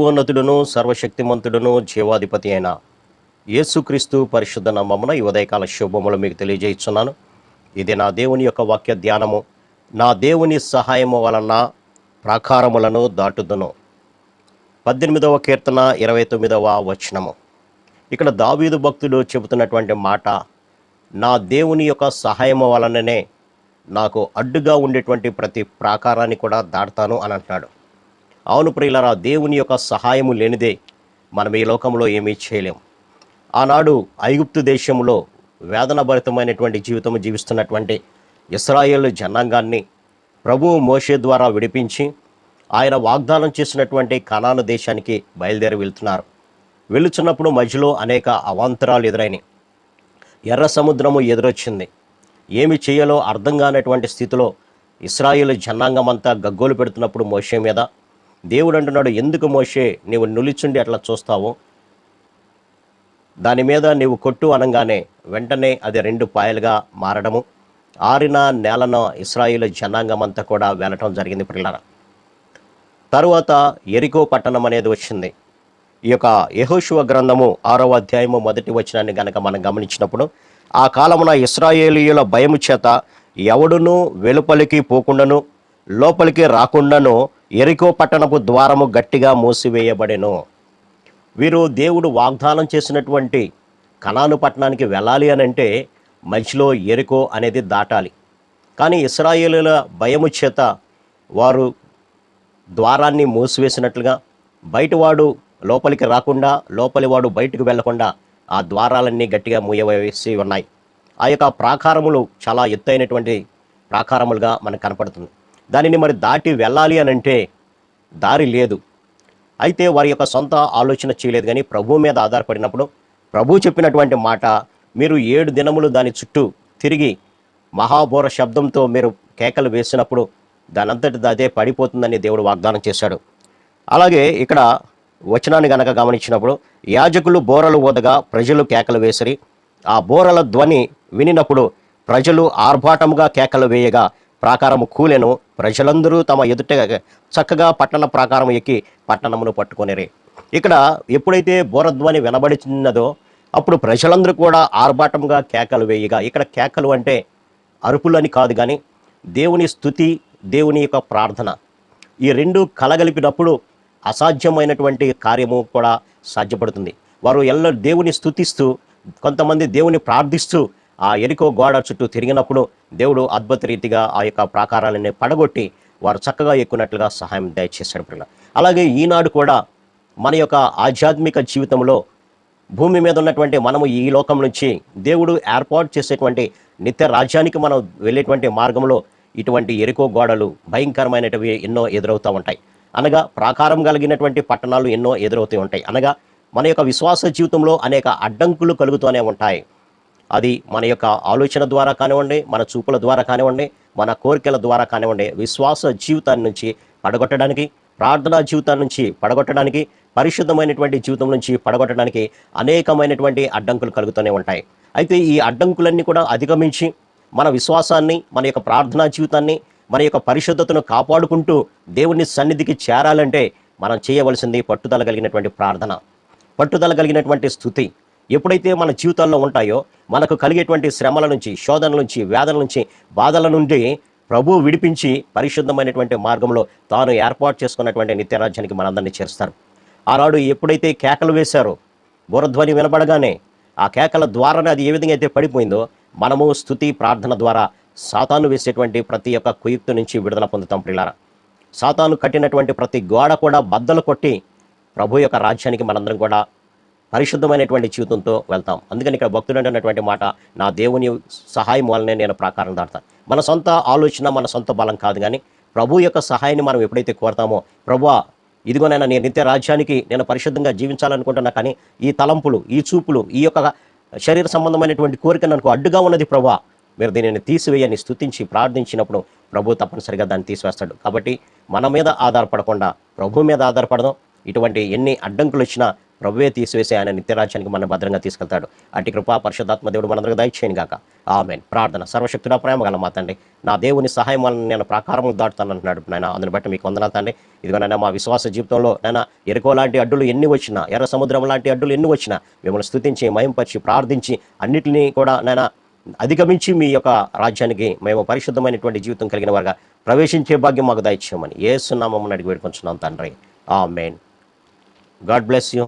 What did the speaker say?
సర్వోన్నతుడును సర్వశక్తిమంతుడును జీవాధిపతి అయిన యేసుక్రీస్తు పరిశుద్ధ నామమున ఈ ఉదయకాల శుభములు మీకు తెలియజేస్తున్నాను. ఇది నా దేవుని యొక్క వాక్య ధ్యానము. నా దేవుని సహాయము వలన ప్రాకారములను దాటుదును. 18వ కీర్తన 29వ వచనము. ఇక్కడ దావీదు భక్తుడు చెబుతున్నటువంటి మాట, నా దేవుని యొక్క సహాయము వలననే నాకు అడ్డుగా ఉండేటువంటి ప్రతి ప్రాకారాన్ని కూడా దాటుతాను అని అంటున్నాడు. అవును ప్రియులారా, దేవుని యొక్క సహాయము లేనిదే మనం ఈ లోకంలో ఏమీ చేయలేం. ఆనాడు ఐగుప్తు దేశంలో వేదనభరితమైనటువంటి జీవితం జీవిస్తున్నటువంటి ఇశ్రాయేలు జనాంగాన్ని ప్రభువు మోషే ద్వారా విడిపించి ఆయన వాగ్దానం చేసినటువంటి కనాను దేశానికి బయలుదేరి వెళ్తున్నారు. వెళుచున్నప్పుడు మధ్యలో అనేక అవాంతరాలు ఎదురైనాయి. ఎర్ర సముద్రము ఎదురొచ్చింది. ఏమి చేయాలో అర్థం కానటువంటి స్థితిలో ఇశ్రాయేలు జనాంగం అంతా గగ్గోలు పెడుతున్నప్పుడు మోషే మీద దేవుడు అంటున్నాడు, ఎందుకు మోషే నీవు నిలుచుండి అట్లా చూస్తావు? దాని మీద నీవు కొట్టు అనగానే వెంటనే అది 2 పాయలుగా మారడము, ఆరిన నేలను ఇశ్రాయేలు జనాంగం అంతా కూడా వెళ్ళటం జరిగింది పిల్లల. తరువాత యెరికో పట్టణం అనేది వచ్చింది. ఈ యొక్క యెహోషువ గ్రంథము 6వ అధ్యాయము 1వ వచనాన్ని గనక మనం గమనించినప్పుడు, ఆ కాలమున ఇశ్రాయేలీయుల భయము చేత ఎవడునూ వెలుపలికి పోకుండాను లోపలికి రాకుండాను యెరికో పట్టణపు ద్వారము గట్టిగా మూసివేయబడెను. వీరు దేవుడు వాగ్దానం చేసినటువంటి కనాను పట్టణానికి వెళ్ళాలి అని అంటే మధ్యలో యెరికో అనేది దాటాలి. కానీ ఇశ్రాయేలీయుల భయము చేత వారు ద్వారాన్ని మూసివేసినట్లుగా బయటవాడు లోపలికి రాకుండా లోపలివాడు బయటకు వెళ్లకుండా ఆ ద్వారాలన్నీ గట్టిగా మూయవేసి ఉన్నాయి. ఆ యొక్క ప్రాకారములు చాలా ఎత్తైనటువంటి ప్రాకారములుగా మనకు కనపడుతుంది. దానిని మరి దాటి వెళ్ళాలి అని అంటే దారి లేదు. అయితే వారి యొక్క సొంత ఆలోచన చేయలేదు, కానీ ప్రభు మీద ఆధారపడినప్పుడు ప్రభు చెప్పినటువంటి మాట, మీరు 7 దినములు దాని చుట్టూ తిరిగి మహాబోర శబ్దంతో మీరు కేకలు వేసినప్పుడు దానంతటి అదే పడిపోతుందని దేవుడు వాగ్దానం చేశాడు. అలాగే ఇక్కడ వచనాన్ని గనక గమనించినప్పుడు, యాజకులు బోరలు ఊదగా ప్రజలు కేకలు వేసిరి. ఆ బోరల ధ్వని వినినప్పుడు ప్రజలు ఆర్భాటముగా కేకలు వేయగా ప్రాకారము కూలెను. ప్రజలందరూ తమ ఎదుట చక్కగా పట్టణ ప్రాకారం ఎక్కి పట్టణమును పట్టుకొనిరి. ఇక్కడ ఎప్పుడైతే బోరధ్వని వినబడినదో అప్పుడు ప్రజలందరూ కూడా ఆర్భాటంగా కేకలు వేయగా, ఇక్కడ కేకలు అంటే అరుపులని కాదు, కానీ దేవుని స్తుతి, దేవుని యొక్క ప్రార్థన, ఈ 2 కలగలిపినప్పుడు అసాధ్యమైనటువంటి కార్యము కూడా సాధ్యపడుతుంది. వారు దేవుని స్తుతిస్తూ, కొంతమంది దేవుని ప్రార్థిస్తూ ఆ యెరికో గోడ చుట్టూ తిరిగినప్పుడు దేవుడు అద్భుత రీతిగా ఆ యొక్క ప్రాకారాలన్నీ పడగొట్టి వారు చక్కగా ఎక్కున్నట్లుగా సహాయం దయచేశాడు పిల్ల. అలాగే ఈనాడు కూడా మన యొక్క ఆధ్యాత్మిక జీవితంలో భూమి మీద ఉన్నటువంటి మనము ఈ లోకం నుంచి దేవుడు ఏర్పాటు చేసేటువంటి నిత్య రాజ్యానికి మనం వెళ్ళేటువంటి మార్గంలో ఇటువంటి యెరికో గోడలు భయంకరమైనవి ఎన్నో ఎదురవుతూ ఉంటాయి. అనగా ప్రాకారం కలిగినటువంటి పట్టణాలు ఎన్నో ఎదురవుతూ ఉంటాయి. అనగా మన యొక్క విశ్వాస జీవితంలో అనేక అడ్డంకులు కలుగుతూనే ఉంటాయి. అది మన యొక్క ఆలోచన ద్వారా కానివ్వండి, మన చూపుల ద్వారా కానివ్వండి, మన కోరికల ద్వారా కానివ్వండి, విశ్వాస జీవితాన్ని నుంచి పడగొట్టడానికి, ప్రార్థనా జీవితాన్ని నుంచి పడగొట్టడానికి, పరిశుద్ధమైనటువంటి జీవితం నుంచి పడగొట్టడానికి అనేకమైనటువంటి అడ్డంకులు కలుగుతూనే ఉంటాయి. అయితే ఈ అడ్డంకులన్నీ కూడా అధిగమించి మన విశ్వాసాన్ని, మన యొక్క ప్రార్థనా జీవితాన్ని, మన యొక్క పరిశుద్ధతను కాపాడుకుంటూ దేవుని సన్నిధికి చేరాలంటే మనం చేయవలసింది పట్టుదల కలిగినటువంటి ప్రార్థన, పట్టుదల కలిగినటువంటి స్తుతి. ఎప్పుడైతే మన జీవితాల్లో ఉంటాయో మనకు కలిగేటువంటి శ్రమల నుంచి, శోధనల నుంచి, వేదనల నుంచి, బాధల నుండి ప్రభువు విడిపించి పరిశుద్ధమైనటువంటి మార్గంలో తాను ఏర్పాటు చేసుకున్నటువంటి నిత్యరాజ్యానికి మనందరినీ చేరుస్తారు. ఆనాడు ఎప్పుడైతే కేకలు వేశారో, బురధ్వని వినబడగానే ఆ కేకల ద్వారానే అది ఏ విధంగా అయితే పడిపోయిందో, మనము స్తుతి ప్రార్థన ద్వారా సాతాను వేసేటువంటి ప్రతి ఒక్క కుయుక్తు నుంచి విడుదల పొందుతాం ప్రియులారా. సాతాను కట్టినటువంటి ప్రతి గోడ కూడా బద్దలు కొట్టి ప్రభు యొక్క రాజ్యానికి మనందరం కూడా పరిశుద్ధమైనటువంటి జీవితంతో వెళ్తాం. అందుకని ఇక్కడ భక్తుడు అంటున్నటువంటి మాట, నా దేవుని సహాయం వల్లనే నేను ప్రాకారం దాడతాను. మన సొంత ఆలోచన, మన సొంత బలం కాదు, కానీ ప్రభు యొక్క సహాయాన్ని మనం ఎప్పుడైతే కోరుతామో, ప్రభువా ఇదిగోనైనా నేను నిత్య రాజ్యానికి నేను పరిశుద్ధంగా జీవించాలనుకుంటున్నా, కానీ ఈ తలంపులు, ఈ చూపులు, ఈ యొక్క శరీర సంబంధమైనటువంటి కోరిక నాకు అడ్డుగా ఉన్నది ప్రభువా, మీరు దీనిని తీసివేయని స్తుతించి ప్రార్థించినప్పుడు ప్రభు తప్పనిసరిగా దాన్ని తీసివేస్తాడు. కాబట్టి మన మీద ఆధారపడకుండా ప్రభు మీద ఆధారపడదాం. ఇటువంటి ఎన్ని అడ్డంకులు వచ్చినా ప్రభువే తీసివేసి ఆయన నిత్యరాజ్యానికి మన భద్రంగా తీసుకెళ్తాడు. అటు కృపా పరిశుద్ధాత్మ దేవుడు మనందరికీ దయచేయను గాక. ఆమేన్. ప్రార్థన. సర్వశక్తుడా, ప్రేమ గల మా తండ్రి, నా దేవుని సహాయం వలన నేను ప్రాకారములు దాటుతానంటున్నాడు నాయన. అందుని బట్టి మీకు వందనాలు తండ్రి. ఇదిగో నాయన మా విశ్వాస జీవితంలో నాయన ఎరుకో లాంటి అడ్డులు ఎన్ని వచ్చినా, ఎర్ర సముద్రం లాంటి అడ్డులు ఎన్ని వచ్చినా మిమ్మల్ని స్తుతించి మహింపరిచి ప్రార్థించి అన్నిటినీ కూడా నాయన అధిగమించి మీ యొక్క రాజ్యానికి మేము పరిశుద్ధమైనటువంటి జీవితం కలిగిన వారుగా ప్రవేశించే భాగ్యం మాకు దయచేయమని యేసు నామమున అడిగి వేడుకొంచున్నాం తండ్రి. ఆమేన్. God bless you.